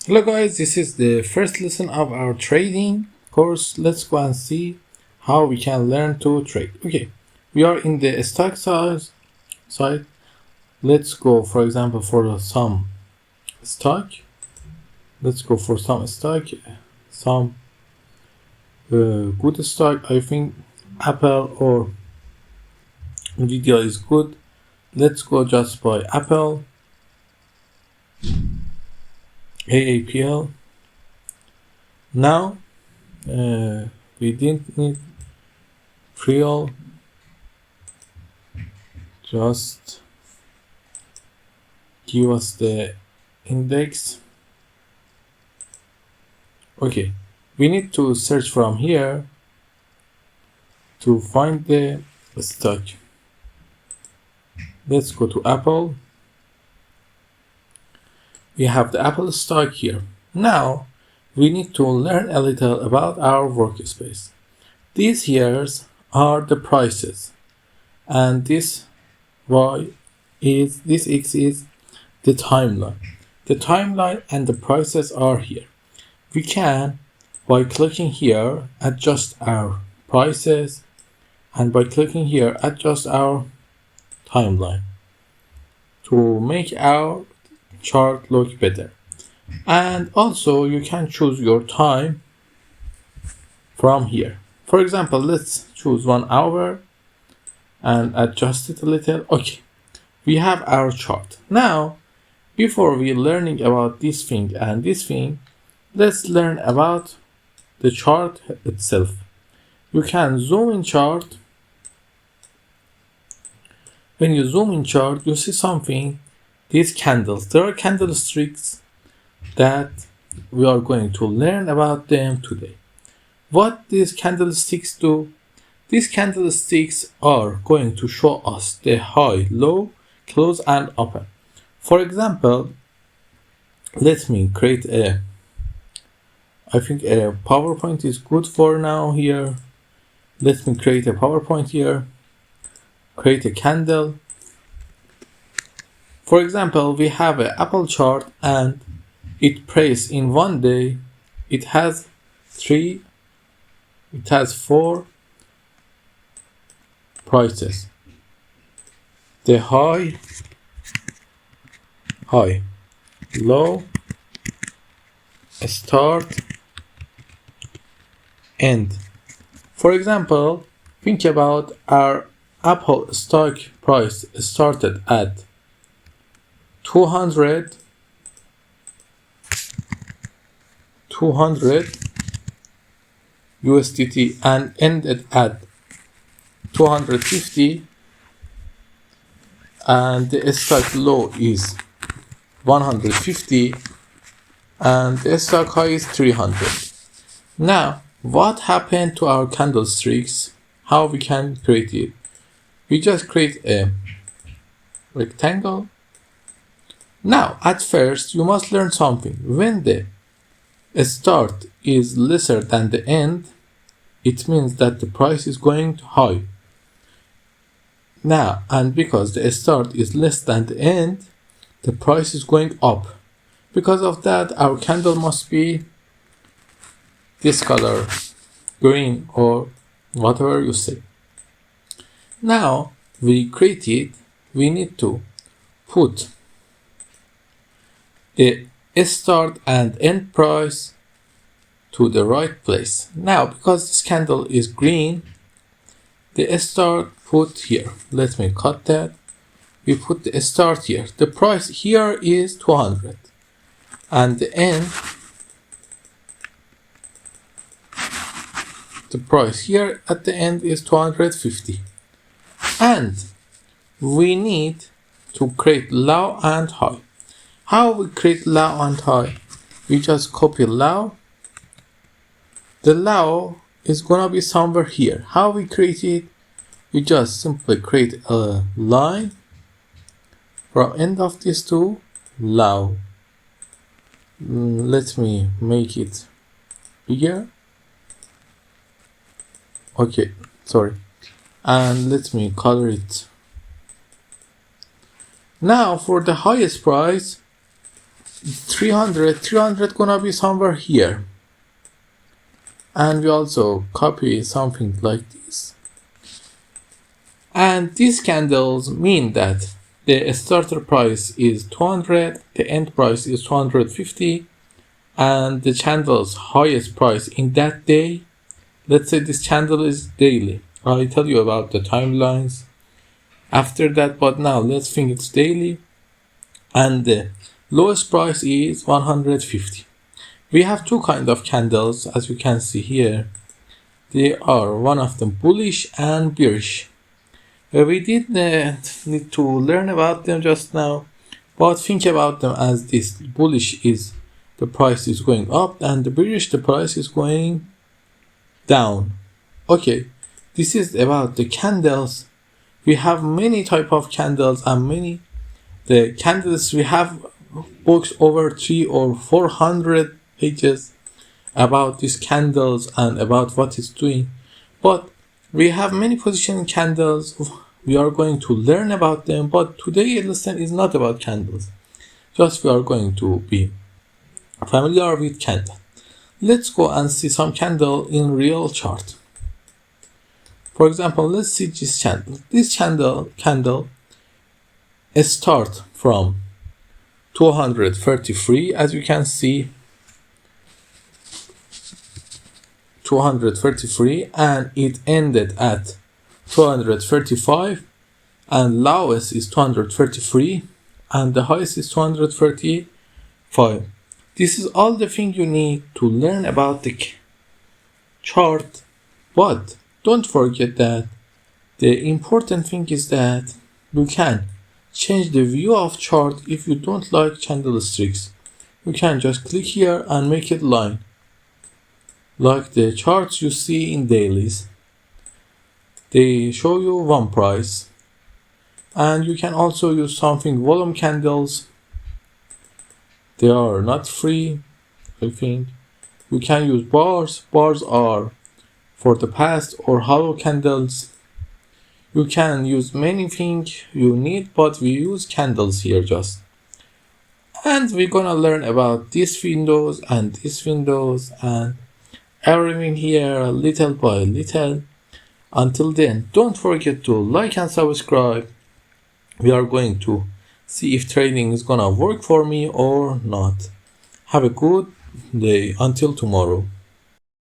Hello guys, this is the first lesson of our trading course. Let's go and see how we can learn to trade. Okay, we are in the stock side. Let's go, for example, for some stock. Let's go for some stock, some good stock. I think Apple or Nvidia is good. Let's go just by Apple, AAPL. Now we didn't need pre-all, just give us the index. Okay, we need to search from here to find the stock. Let's go to Apple. We have the Apple stock here. Now we need to learn a little about our workspace. These here are the prices, and this X is the timeline. The timeline and the prices are here. We can, by clicking here, adjust our prices, and by clicking here, adjust our timeline to make our chart look better. And also you can choose your time from here. For example, let's choose 1 hour and adjust it a little. Okay, we have our chart. Now, before we learning about this thing and this thing, let's learn about the chart itself. You can zoom in chart. When you zoom in chart, you see something. These candles, there are candlesticks that we are going to learn about them today. What these candlesticks do? These candlesticks are going to show us the high, low, close, and open. For example, let me create I think a PowerPoint is good for now here. Let me create a PowerPoint here. Create a candle. For example, we have an Apple chart and it prays in 1 day. It has 4 prices. The high, low, start, end. For example, think about our Apple stock price started at 200 USDT and ended at 250, and the stock low is 150 and the stock high is 300. Now, what happened to our candlesticks? How we can create it? We just create a rectangle. Now, at first, you must learn something. When the start is lesser than the end, it means that the price is going high. Now, and because the start is less than the end, the price is going up. Because of that, our candle must be this color, green or whatever you say. Now, we create it, we need to put the start and end price to the right place. Now, because this candle is green, the start put here. Let me cut that. We put the start here. The price here is 200 and the end, the price here at the end is 250. And we need to create low and high. How we create low and high? We just copy low. The low is gonna be somewhere here. How we create it? We just simply create a line from end of this to low. Let me make it bigger. Okay, sorry. And let me color it. Now for the highest price, 300 gonna be somewhere here. And we also copy something like this. And these candles mean that the starter price is 200, the end price is 250, and the candle's highest price in that day, let's say this candle is daily. I'll tell you about the timelines after that, but now let's think it's daily. And the lowest price is 150. We have two kinds of candles, as you can see here. They are one of them bullish and bearish. We did need to learn about them just now, but think about them as this. Bullish is the price is going up, and the bearish the price is going down. Okay, this is about the candles. We have many type of candles and many the candles. We have books over 300 or 400 pages about these candles and about what it's doing, but we have many positioning candles. We are going to learn about them, but today's lesson is not about candles. Just we are going to be familiar with candle. Let's go and see some candle in real chart. For example, let's see this candle. This candle start from 233, as you can see, 233, and it ended at 235, and lowest is 233, and the highest is 235. This is all the thing you need to learn about the chart, but don't forget that the important thing is that you can change the view of chart. If you don't like candlesticks, you can just click here and make it line, like the charts you see in dailies. They show you one price, and you can also use something volume candles. They are not free, I think. You can use bars. Bars are for the past, or hollow candles. You can use many things you need, but we use candles here just. And we're gonna learn about these windows and these windows and everything here little by little. Until then, don't forget to like and subscribe. We are going to see if trading is gonna work for me or not. Have a good day until tomorrow.